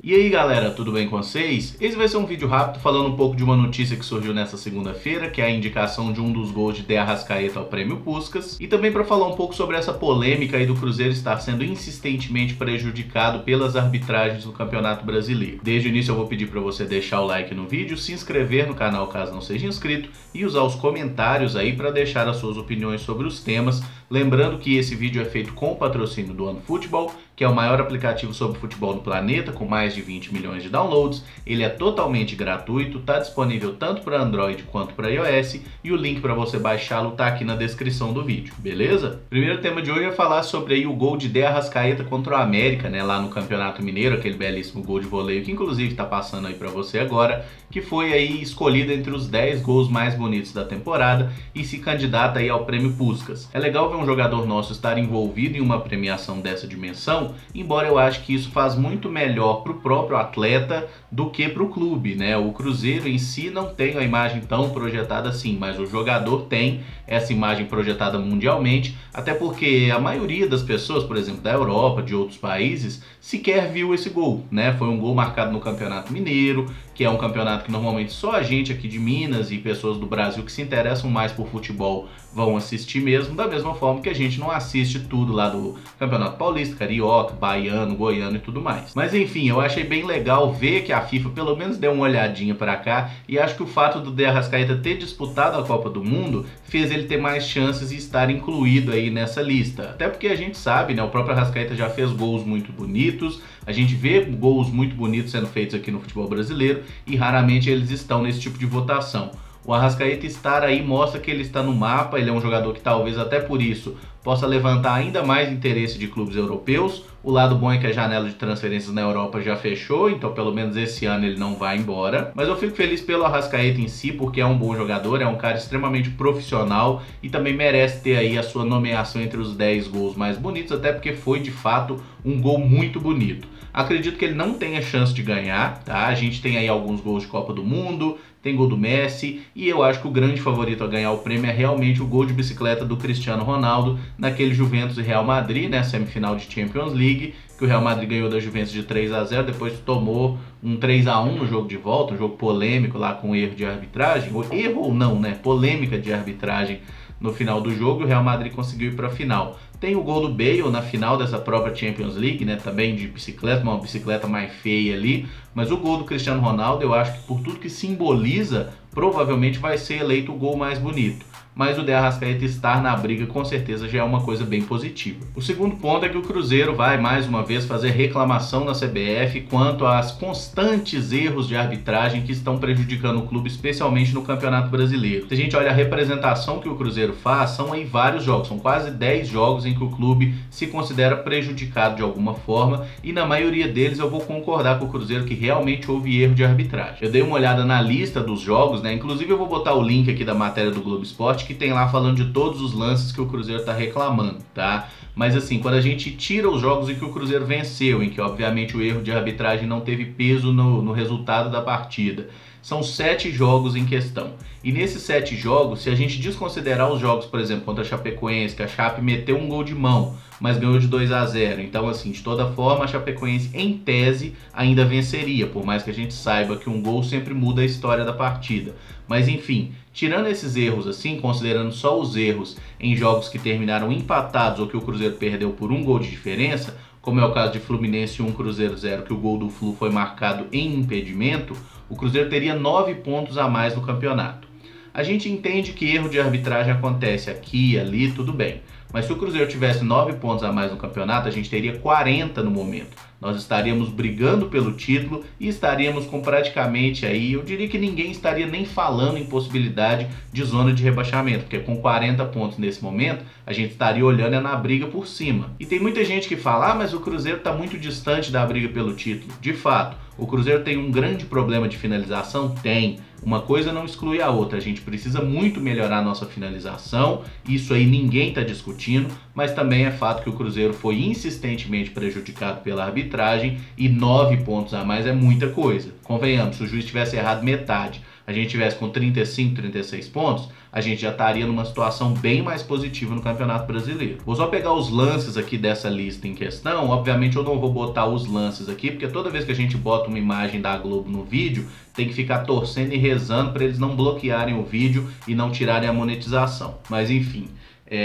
E aí galera, tudo bem com vocês? Esse vai ser um vídeo rápido falando um pouco de uma notícia que surgiu nessa segunda-feira, que é a indicação de um dos gols de De Arrascaeta ao Prêmio Puskás, e também para falar um pouco sobre essa polêmica aí do Cruzeiro estar sendo insistentemente prejudicado pelas arbitragens do Campeonato Brasileiro. Desde o início eu vou pedir para você deixar o like no vídeo, se inscrever no canal caso não seja inscrito e usar os comentários aí para deixar as suas opiniões sobre os temas. Lembrando que esse vídeo é feito com o patrocínio do OneFootball, que é o maior aplicativo sobre futebol do planeta, com mais de 20 milhões de downloads. Ele é totalmente gratuito, está disponível tanto para Android quanto para iOS, e o link para você baixá-lo está aqui na descrição do vídeo, beleza? Primeiro tema de hoje é falar sobre aí o gol de De Arrascaeta contra o América, né, lá no Campeonato Mineiro, aquele belíssimo gol de voleio que inclusive está passando aí para você agora, que foi aí escolhido entre os 10 gols mais bonitos da temporada e se candidata aí ao Prêmio Puskás. É legal ver um jogador nosso estar envolvido em uma premiação dessa dimensão, embora eu acho que isso faz muito melhor para o próprio atleta do que para o clube, né? O Cruzeiro em si não tem a imagem tão projetada assim, mas o jogador tem essa imagem projetada mundialmente, até porque a maioria das pessoas, por exemplo, da Europa, de outros países, sequer viu esse gol, né? Foi um gol marcado no Campeonato Mineiro, que é um campeonato que normalmente só a gente aqui de Minas e pessoas do Brasil que se interessam mais por futebol vão assistir mesmo, da mesma forma que a gente não assiste tudo lá do Campeonato Paulista, Carioca, Baiano, Goiano e tudo mais. Mas enfim, eu achei bem legal ver que a FIFA pelo menos deu uma olhadinha para cá, e acho que o fato do De Arrascaeta ter disputado a Copa do Mundo fez ele ter mais chances de estar incluído aí nessa lista. Até porque a gente sabe, né, o próprio Arrascaeta já fez gols muito bonitos, a gente vê gols muito bonitos sendo feitos aqui no futebol brasileiro e raramente eles estão nesse tipo de votação. O Arrascaeta estar aí mostra que ele está no mapa, ele é um jogador que talvez até por isso possa levantar ainda mais interesse de clubes europeus. O lado bom é que a janela de transferências na Europa já fechou, então pelo menos esse ano ele não vai embora. Mas eu fico feliz pelo Arrascaeta em si, porque é um bom jogador, é um cara extremamente profissional e também merece ter aí a sua nomeação entre os 10 gols mais bonitos, até porque foi de fato um gol muito bonito. Acredito que ele não tenha chance de ganhar, tá? A gente tem aí alguns gols de Copa do Mundo, tem gol do Messi, e eu acho que o grande favorito a ganhar o prêmio é realmente o gol de bicicleta do Cristiano Ronaldo naquele Juventus e Real Madrid, né, semifinal de Champions League, que o Real Madrid ganhou da Juventus de 3-0, depois tomou um 3-1 no jogo de volta, um jogo polêmico lá com erro de arbitragem, erro ou não, né, polêmica de arbitragem no final do jogo, e o Real Madrid conseguiu ir para a final. Tem o gol do Bale na final dessa própria Champions League, né, também de bicicleta, uma bicicleta mais feia ali, mas o gol do Cristiano Ronaldo, eu acho que por tudo que simboliza, provavelmente vai ser eleito o gol mais bonito. Mas o De Arrascaeta estar na briga com certeza já é uma coisa bem positiva. O segundo ponto é que o Cruzeiro vai mais uma vez fazer reclamação na CBF quanto aos constantes erros de arbitragem que estão prejudicando o clube, especialmente no Campeonato Brasileiro. Se a gente olha a representação que o Cruzeiro faz, são aí vários jogos, são quase 10 jogos em que o clube se considera prejudicado de alguma forma, e na maioria deles eu vou concordar com o Cruzeiro que realmente houve erro de arbitragem. Eu dei uma olhada na lista dos jogos, né? Inclusive eu vou botar o link aqui da matéria do Globo Esporte, que tem lá falando de todos os lances que o Cruzeiro está reclamando, tá? Mas assim, quando a gente tira os jogos em que o Cruzeiro venceu, em que obviamente o erro de arbitragem não teve peso no resultado da partida, são 7 jogos em questão. E nesses 7 jogos, se a gente desconsiderar os jogos, por exemplo, contra a Chapecoense, que a Chape meteu um gol de mão, mas ganhou de 2-0. Então, assim, de toda forma, a Chapecoense, em tese, ainda venceria, por mais que a gente saiba que um gol sempre muda a história da partida. Mas, enfim, tirando esses erros assim, considerando só os erros em jogos que terminaram empatados ou que o Cruzeiro perdeu por um gol de diferença, como é o caso de Fluminense 1, Cruzeiro 0, que o gol do Flu foi marcado em impedimento, o Cruzeiro teria 9 pontos a mais no campeonato. A gente entende que erro de arbitragem acontece aqui e ali, tudo bem. Mas se o Cruzeiro tivesse 9 pontos a mais no campeonato, a gente teria 40 no momento. Nós estaríamos brigando pelo título e estaríamos com praticamente aí, eu diria que ninguém estaria nem falando em possibilidade de zona de rebaixamento, porque com 40 pontos nesse momento, a gente estaria olhando na briga por cima. E tem muita gente que fala, mas o Cruzeiro está muito distante da briga pelo título. De fato, o Cruzeiro tem um grande problema de finalização? Tem. Uma coisa não exclui a outra, a gente precisa muito melhorar a nossa finalização, isso aí ninguém está discutindo, mas também é fato que o Cruzeiro foi insistentemente prejudicado pela arbitragem e 9 pontos a mais é muita coisa. Convenhamos, se o juiz tivesse errado metade, a gente tivesse com 35, 36 pontos, a gente já estaria numa situação bem mais positiva no Campeonato Brasileiro. Vou só pegar os lances aqui dessa lista em questão. Obviamente eu não vou botar os lances aqui, porque toda vez que a gente bota uma imagem da Globo no vídeo, tem que ficar torcendo e rezando para eles não bloquearem o vídeo e não tirarem a monetização. Mas enfim,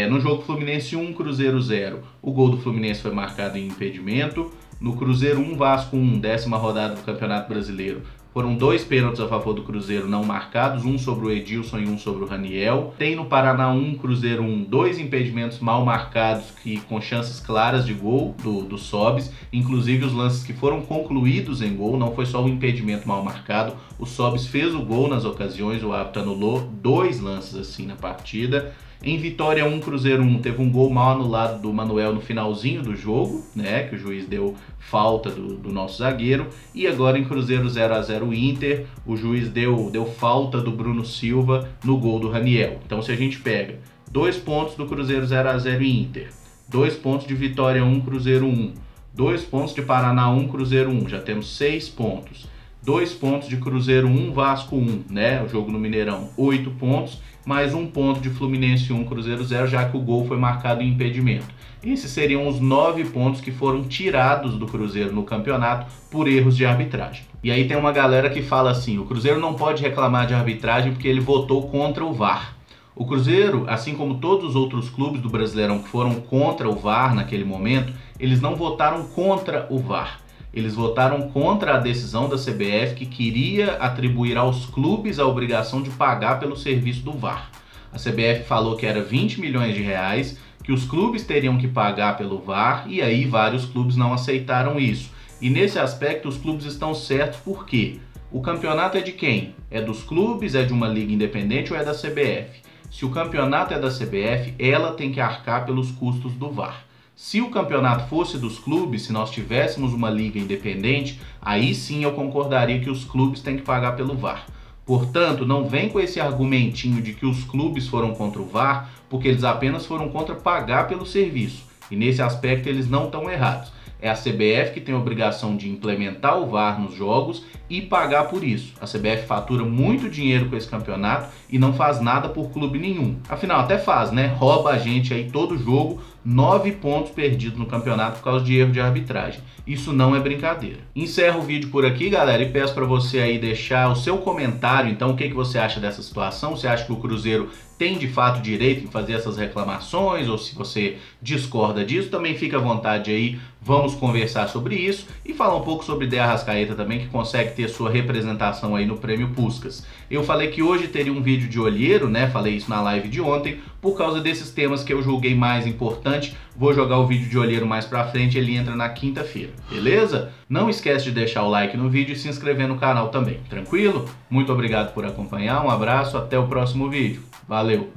no jogo Fluminense 1, Cruzeiro 0, o gol do Fluminense foi marcado em impedimento. No Cruzeiro 1, Vasco 1, 10ª rodada do Campeonato Brasileiro, foram 2 pênaltis a favor do Cruzeiro não marcados, um sobre o Edilson e um sobre o Raniel. Tem no Paraná 1, Cruzeiro 1, 2 impedimentos mal marcados com chances claras de gol do Sobis, inclusive os lances que foram concluídos em gol, não foi só o impedimento mal marcado, o Sobis fez o gol nas ocasiões, o árbitro anulou 2 lances assim na partida. Em Vitória 1, Cruzeiro 1, teve um gol mal anulado do Manuel no finalzinho do jogo, né, que o juiz deu falta do nosso zagueiro. E agora em Cruzeiro 0-0 Inter, o juiz deu falta do Bruno Silva no gol do Raniel. Então se a gente pega 2 pontos do Cruzeiro 0-0 Inter, 2 pontos de Vitória 1, Cruzeiro 1, 2 pontos de Paraná 1, Cruzeiro 1, já temos 6 pontos. 2 pontos de Cruzeiro 1, Vasco 1, né, o jogo no Mineirão, 8 pontos. Mais 1 ponto de Fluminense 1, Cruzeiro 0, já que o gol foi marcado em impedimento. Esses seriam os 9 pontos que foram tirados do Cruzeiro no campeonato por erros de arbitragem. E aí tem uma galera que fala assim, o Cruzeiro não pode reclamar de arbitragem porque ele votou contra o VAR. O Cruzeiro, assim como todos os outros clubes do Brasileirão que foram contra o VAR naquele momento, eles não votaram contra o VAR. Eles votaram contra a decisão da CBF que queria atribuir aos clubes a obrigação de pagar pelo serviço do VAR. A CBF falou que era 20 milhões de reais, que os clubes teriam que pagar pelo VAR, e aí vários clubes não aceitaram isso. E nesse aspecto os clubes estão certos porque o campeonato é de quem? É dos clubes, é de uma liga independente ou é da CBF? Se o campeonato é da CBF, ela tem que arcar pelos custos do VAR. Se o campeonato fosse dos clubes, se nós tivéssemos uma liga independente, aí sim eu concordaria que os clubes têm que pagar pelo VAR. Portanto, não vem com esse argumentinho de que os clubes foram contra o VAR, porque eles apenas foram contra pagar pelo serviço. E nesse aspecto eles não estão errados. É a CBF que tem a obrigação de implementar o VAR nos jogos e pagar por isso. A CBF fatura muito dinheiro com esse campeonato e não faz nada por clube nenhum. Afinal, até faz, né? Rouba a gente aí todo jogo, 9 pontos perdidos no campeonato por causa de erro de arbitragem. Isso não é brincadeira. Encerro o vídeo por aqui, galera, e peço para você aí deixar o seu comentário. Então, o que você acha dessa situação? Você acha que o Cruzeiro tem de fato direito em fazer essas reclamações, ou se você discorda disso, também fica à vontade aí, vamos conversar sobre isso e falar um pouco sobre De Arrascaeta também, que consegue ter sua representação aí no Prêmio Puskás. Eu falei que hoje teria um vídeo de olheiro, né, falei isso na live de ontem, por causa desses temas que eu julguei mais importante. Vou jogar o vídeo de olheiro mais pra frente, ele entra na quinta-feira, beleza? Não esquece de deixar o like no vídeo e se inscrever no canal também, tranquilo? Muito obrigado por acompanhar, um abraço, até o próximo vídeo. Valeu!